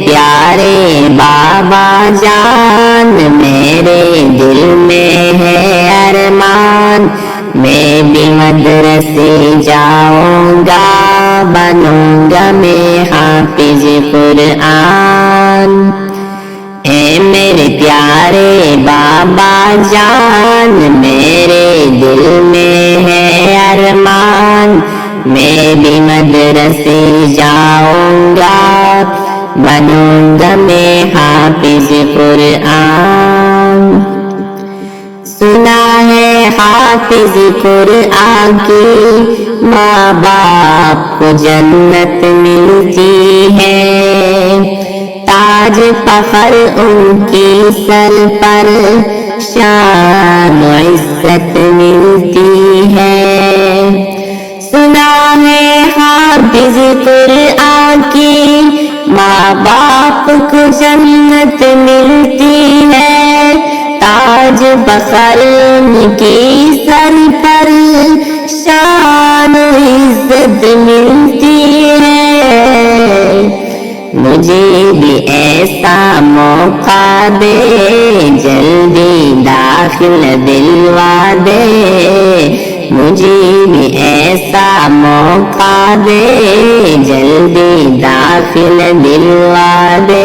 پیارے بابا جان، میرے دل میں ہے ارمان، میں بھی مدرسے جاؤں گا، بنوں گا میں حافظ قرآن۔ اے میرے پیارے بابا جان، میرے دل میں ہے ارمان، میں بھی مدرسے جاؤں گا، بنوں گا میں حافظ قرآن۔ سنا ہے حافظ قرآن کی ماں باپ کو جنت ملتی ہے، تاج فخر ان کی سر پر شان و عزت ملتی ہے۔ سنا ہے حافظ قرآن کی ماں باپ کو جنت ملتی ہے، تاج فخر ان کی سر پر شان و عزت ملتی ہے۔ مجھے بھی ایسا موقع دے، جلدی داخل دلوا دے، مجھے بھی ایسا موقع دے، جلدی داخل دلوا دے،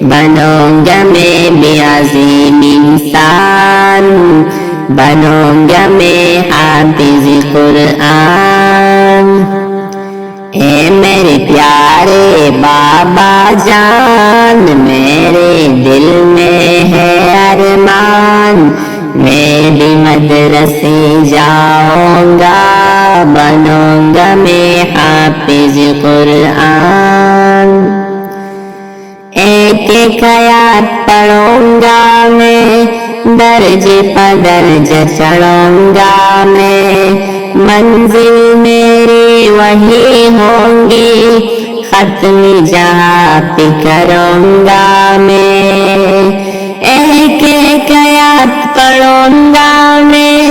بنوں گا میں بھی عظیم انسان، بنوں گا میں حافظ قرآن۔ اے میرے پیارے بابا جان، میرے دل میں ہے ارمان، میں بھی مدرسے جاؤں گا، بنوں گا میں حافظ قرآن۔ ایک ایک آیات پڑھوں گا میں، درج پدرج چڑھوں گا میں، منزل میری وہی ہوں گی، ختم جہاں پہ کروں گا میں۔ ایک ایک آیات پڑھوں گا میں،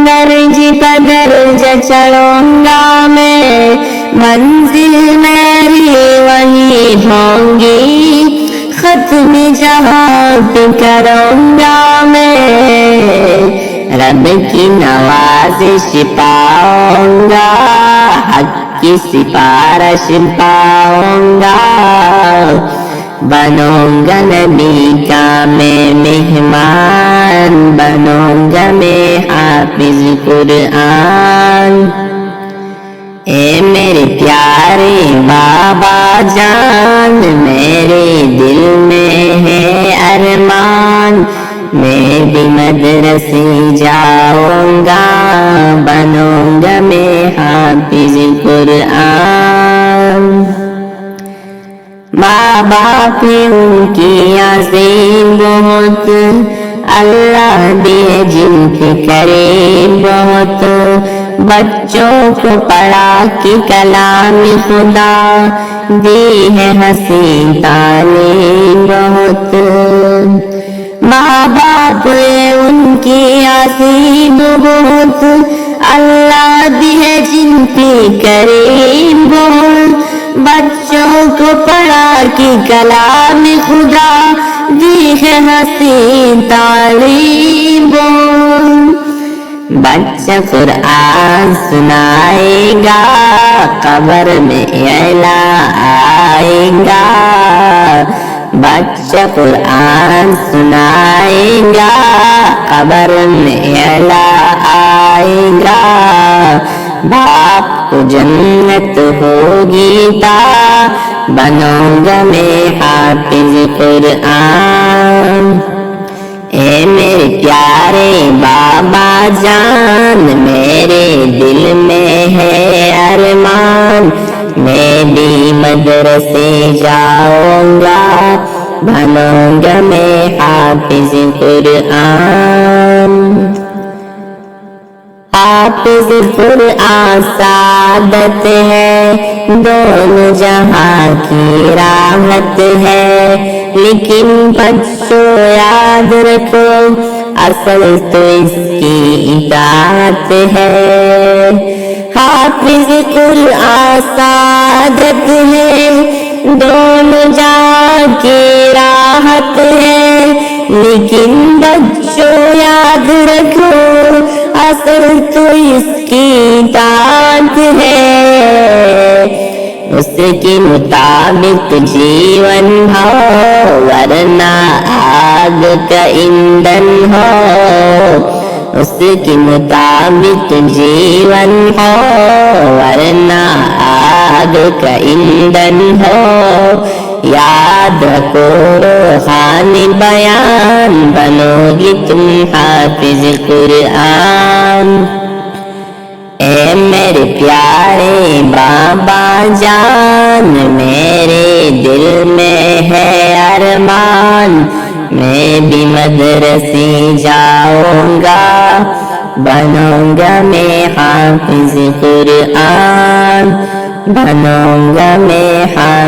درج پدرج چڑھوں گا میں، منزل میری وہی ہوں گی، ختم جہاں پہ کروں گا میں۔ رب کی نوازش پاؤں گا، حق کی سفارش پاؤں گا، بنوں گا نبی کا میں مہمان، بنوں گا میں حافظ قرآن۔ اے میرے پیارے بابا جان، میرے دل میں ہے ارمان، میں بھی مدرسے جاؤں گا، بنوں گا میں حافظ قرآن۔ ماں باپ ان کی عظیم بہت، اللہ بھی جن کے کریم بہت، بچوں کو پڑھا کہ کلام خدا، دی ہے حسین تعلیم بہت۔ ماں باپ ان کی عظیم بہت، اللہ بھی ہے جن کی کریم بہت، بچوں کو پڑھا کہ کلام خدا، دی ہے حسین تعلیم بہت۔ بچہ قرآن سنائے گا، قبر میں اعلیٰ آئے گا، بچہ قرآن سنائے گا، قبر میں اعلیٰ آئے گا، باپ کو جنت ہوگی تا، بنوں گا میں حافظ قرآن۔ اے میرے پیارے بابا جان، میرے دل میں ہے ارمان، میں بھی مدرسے جاؤں گا، بنوں گا میں حافظ قرآن۔ حافظ قرآن سعادت ہے، دونوں جہاں کی راحت ہے، لیکن بچوں یاد رکھو، اصل تو اس کی اطاعت ہے۔ حافظ قرآن سعادت ہے، دونوں ہے لیکن بچوں یاد رکھو اصل تو اس کی اطاعت ہے اس کے مطابق جیون ہو ورنہ آگ کا ایندھن ہو اس کے مطابق جیون ہو ورنہ آگ کا ایندھن ہو یاد رکھو روحانی بیان بنو گی تم حافظ قرآن اے میرے پیارے بابا جان میرے دل میں ہے ارمان میں بھی مدرسے جاؤں گا بنوں گا میں حافظ قرآن بنوں گا میں حافظ